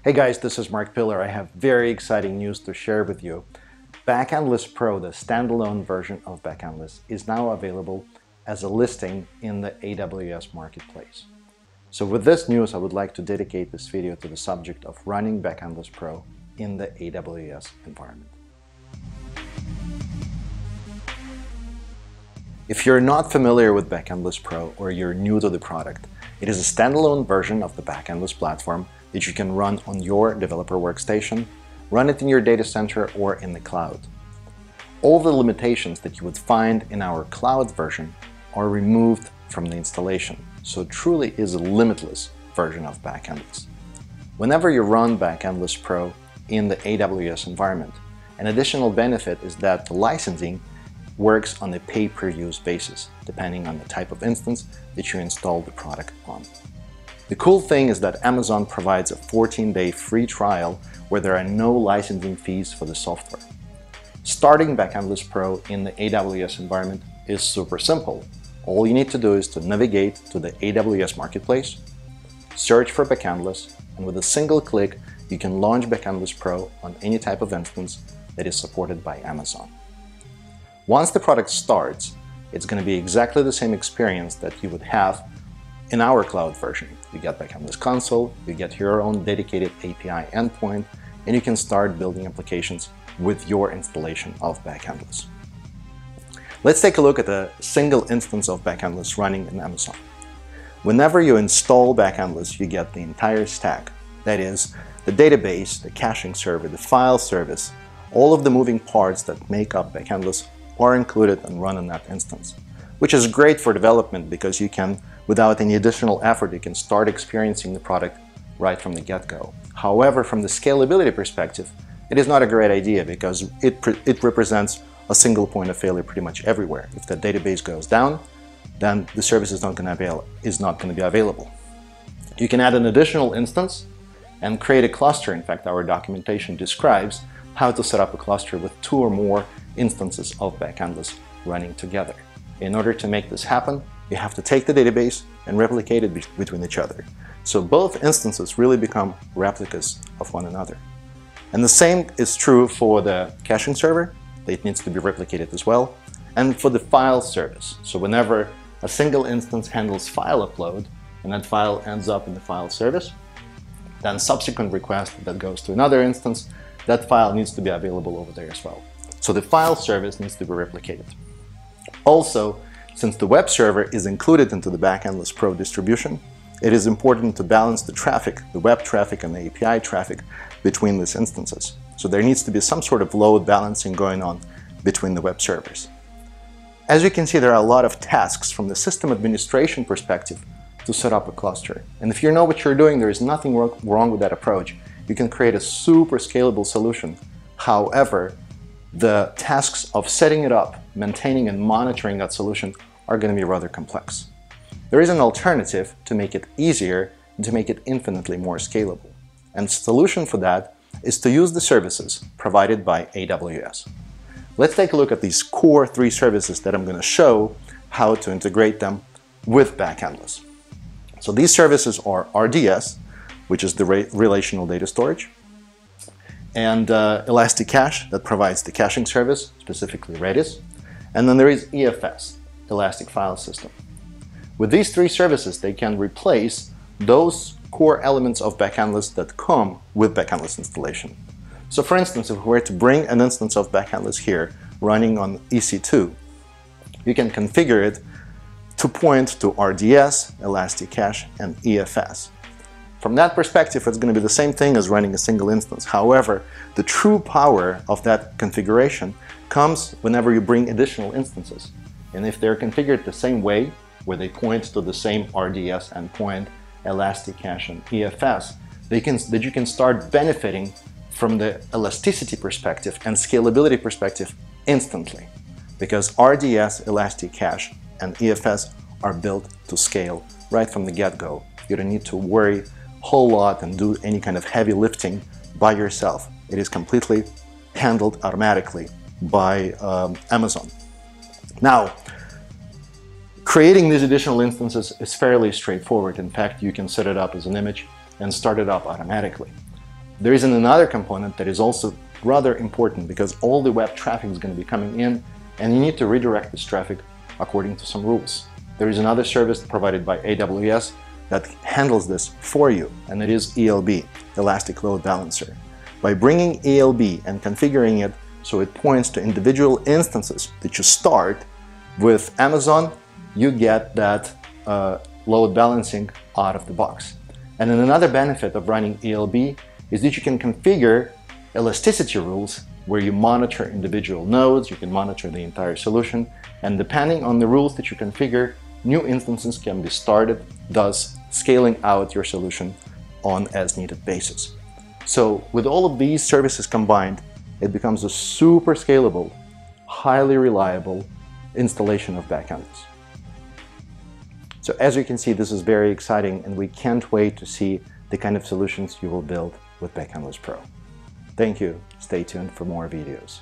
Hey guys, this is Mark Pillar. I have very exciting news to share with you. Backendless Pro, the standalone version of Backendless, is now available as a listing in the AWS marketplace. So with this news, I would like to dedicate this video to the subject of running Backendless Pro in the AWS environment. If you're not familiar with Backendless Pro or you're new to the product, it is a standalone version of the Backendless platform that you can run on your developer workstation, run it in your data center or in the cloud. All the limitations that you would find in our cloud version are removed from the installation, so it truly is a limitless version of Backendless. Whenever you run Backendless Pro in the AWS environment, an additional benefit is that the licensing works on a pay-per-use basis, depending on the type of instance that you install the product on. The cool thing is that Amazon provides a 14-day free trial where there are no licensing fees for the software. Starting Backendless Pro in the AWS environment is super simple. All you need to do is to navigate to the AWS marketplace, search for Backendless, and with a single click, you can launch Backendless Pro on any type of instance that is supported by Amazon. Once the product starts, it's going to be exactly the same experience that you would have in our cloud version. You get Backendless console, you get your own dedicated API endpoint, and you can start building applications with your installation of Backendless. Let's take a look at a single instance of Backendless running in Amazon. Whenever you install Backendless, you get the entire stack. That is, the database, the caching server, the file service, all of the moving parts that make up Backendless are included and run in that instance, which is great for development because you can, without any additional effort, you can start experiencing the product right from the get-go. However, from the scalability perspective, it is not a great idea because it represents a single point of failure pretty much everywhere. If the database goes down, then the service is not going to be available. You can add an additional instance and create a cluster. In fact, our documentation describes how to set up a cluster with 2 or more instances of Backendless running together. In order to make this happen, you have to take the database and replicate it between each other. So both instances really become replicas of one another. And the same is true for the caching server. It needs to be replicated as well. And for the file service. So whenever a single instance handles file upload and that file ends up in the file service, then subsequent request that goes to another instance, that file needs to be available over there as well. So the file service needs to be replicated. Also, since the web server is included into the Backendless Pro distribution, it is important to balance the traffic, the web traffic and the API traffic between these instances. So there needs to be some sort of load balancing going on between the web servers. As you can see, there are a lot of tasks from the system administration perspective to set up a cluster. And if you know what you're doing, there is nothing wrong with that approach. You can create a super scalable solution. However, the tasks of setting it up, maintaining and monitoring that solution are going to be rather complex. There is an alternative to make it easier and to make it infinitely more scalable. And the solution for that is to use the services provided by AWS. Let's take a look at these core 3 services that I'm going to show how to integrate them with Backendless. So these services are RDS, which is the relational data storage, and Elasticache that provides the caching service, specifically Redis, and then there is EFS, Elastic File System. With these 3 services, they can replace those core elements of Backendless that come with Backendless installation. So for instance, if we were to bring an instance of Backendless here running on EC2, you can configure it to point to RDS, Elasticache, and EFS. From that perspective, it's going to be the same thing as running a single instance. However, the true power of that configuration comes whenever you bring additional instances. And if they're configured the same way, where they point to the same RDS endpoint, Elasticache, and EFS, that you can start benefiting from the elasticity perspective and scalability perspective instantly. Because RDS, Elasticache, and EFS are built to scale right from the get-go. You don't need to worry whole lot and do any kind of heavy lifting by yourself. It is completely handled automatically by Amazon. Now, creating these additional instances is fairly straightforward. In fact, you can set it up as an image and start it up automatically. There is another component that is also rather important because all the web traffic is going to be coming in and you need to redirect this traffic according to some rules. There is another service provided by AWS that handles this for you, and it is ELB, Elastic Load Balancer. By bringing ELB and configuring it so it points to individual instances that you start with Amazon, you get that load balancing out of the box. And then another benefit of running ELB is that you can configure elasticity rules where you monitor individual nodes, you can monitor the entire solution, and depending on the rules that you configure, new instances can be started, thus scaling out your solution on as needed basis. So with all of these services combined, it becomes a super scalable, highly reliable installation of Backendless. So as you can see, this is very exciting and we can't wait to see the kind of solutions you will build with Backendless Pro. Thank you. Stay tuned for more videos.